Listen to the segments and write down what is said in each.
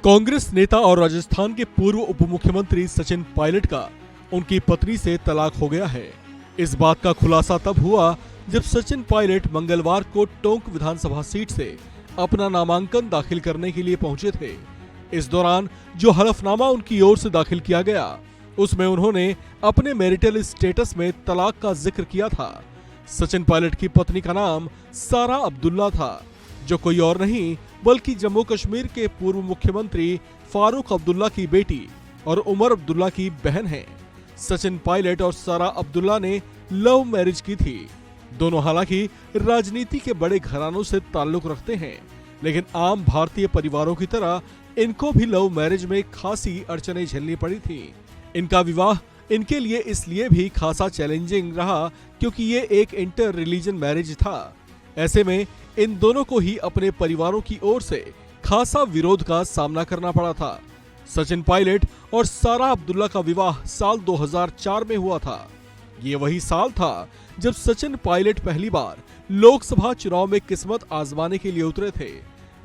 कांग्रेस नेता और राजस्थान के पूर्व उप मुख्यमंत्री सचिन पायलट का उनकी पत्नी से तलाक हो गया है। इस बात का खुलासा तब हुआ जब सचिन पायलट मंगलवार को टोंक विधानसभा सीट से अपना नामांकन दाखिल करने के लिए पहुंचे थे। इस दौरान जो हलफनामा उनकी ओर से दाखिल किया गया, उसमें उन्होंने अपने मैरिटल स्टेटस में तलाक का जिक्र किया था। सचिन पायलट की पत्नी का नाम सारा अब्दुल्ला था, जो कोई और नहीं बल्कि जम्मू कश्मीर के पूर्व मुख्यमंत्री फारूक अब्दुल्ला की बेटी और उमर अब्दुल्ला की बहन है। सचिन पायलट और सारा अब्दुल्ला ने लव मैरिज की थी। दोनों हालांकि राजनीति के बड़े घरानों से ताल्लुक रखते हैं, लेकिन आम भारतीय परिवारों की तरह इनको भी लव मैरिज में खासी अड़चनें झेलनी पड़ी थी। इनका विवाह इनके लिए इसलिए भी खासा चैलेंजिंग रहा क्योंकि ये एक इंटर रिलीजन मैरिज था। ऐसे में इन दोनों को ही अपने परिवारों की ओर से खासा विरोध का सामना करना पड़ा था। सचिन पायलट और सारा अब्दुल्ला का विवाह साल 2004 में हुआ था। ये वही साल था जब सचिन पायलट पहली बार लोकसभा चुनाव में किस्मत आजमाने के लिए उतरे थे,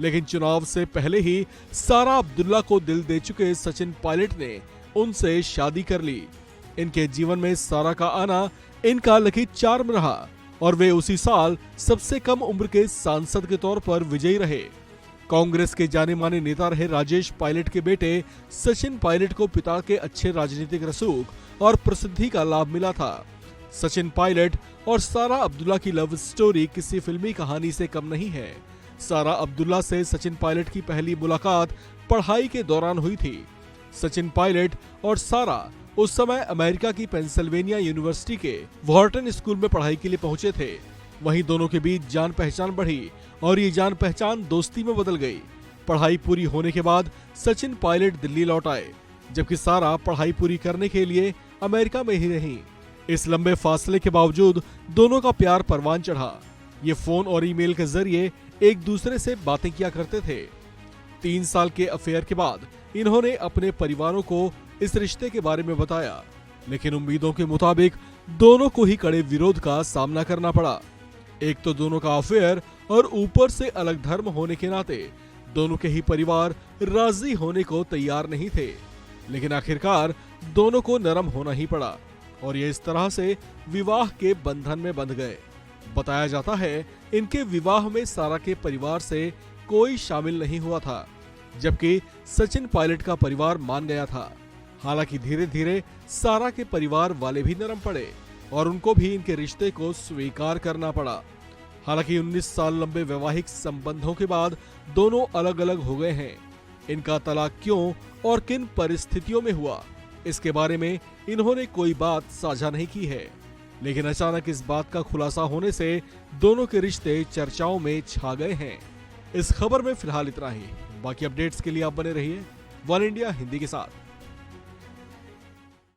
लेकिन चुनाव से पहले ही सारा अब्दुल्ला को दिल दे चुके सचिन पायलट ने उनसे शादी कर ली। इनके जीवन में सारा का आना इनका लकी चार्म रहा और वे उसी साल सबसे कम उम्र के सांसद के तौर पर विजयी रहे। कांग्रेस के जाने माने नेता रहे राजेश पायलट के बेटे सचिन पायलट को पिता के अच्छे राजनीतिक रसूख और प्रसिद्धि का लाभ मिला था। सचिन पायलट और सारा अब्दुल्ला की लव स्टोरी किसी फिल्मी कहानी से कम नहीं है। सारा अब्दुल्ला से सचिन पायलट की पहली मुलाकात पढ़ाई के दौरान हुई थी। सचिन पायलट और सारा उस समय अमेरिका की पेंसिल्वेनिया यूनिवर्सिटी के वॉर्टन स्कूल में पढ़ाई के लिए पहुंचे थे। वहीं दोनों के बीच जान पहचान बढ़ी और ये जान पहचान दोस्ती में बदल गई। पढ़ाई पूरी होने के बाद सचिन पायलट दिल्ली लौट आए, जबकि सारा पढ़ाई पूरी करने के लिए अमेरिका में ही रही। इस लंबे फासले के बावजूद दोनों का प्यार परवान चढ़ा। ये फोन और ईमेल के जरिए एक दूसरे से बातें किया करते थे। 3 साल के अफेयर के बाद इन्होंने अपने परिवारों को इस रिश्ते के बारे में बताया, लेकिन उम्मीदों के मुताबिक दोनों को ही कड़े विरोध का सामना करना पड़ा। एक तो दोनों का अफेयर और ऊपर से अलग धर्म होने के नाते दोनों के ही परिवार राजी होने को तैयार नहीं थे, लेकिन आखिरकार दोनों को नरम होना ही पड़ा और ये इस तरह से विवाह के बंधन में बंध गए। बताया जाता है इनके विवाह में सारा के परिवार से कोई शामिल नहीं हुआ था, जबकि सचिन पायलट का परिवार मान गया था। हालांकि धीरे धीरे सारा के परिवार वाले भी नरम पड़े और उनको भी इनके रिश्ते को स्वीकार करना पड़ा। हालांकि 19 साल लंबे वैवाहिक संबंधों के बाद दोनों अलग अलग हो गए हैं। इनका तलाक क्यों और किन परिस्थितियों में हुआ, इसके बारे में इन्होंने कोई बात साझा नहीं की है, लेकिन अचानक इस बात का खुलासा होने से दोनों के रिश्ते चर्चाओं में छा गए हैं। इस खबर में फिलहाल इतना ही। बाकी अपडेट्स के लिए आप बने रहिए वन इंडिया हिंदी के साथ।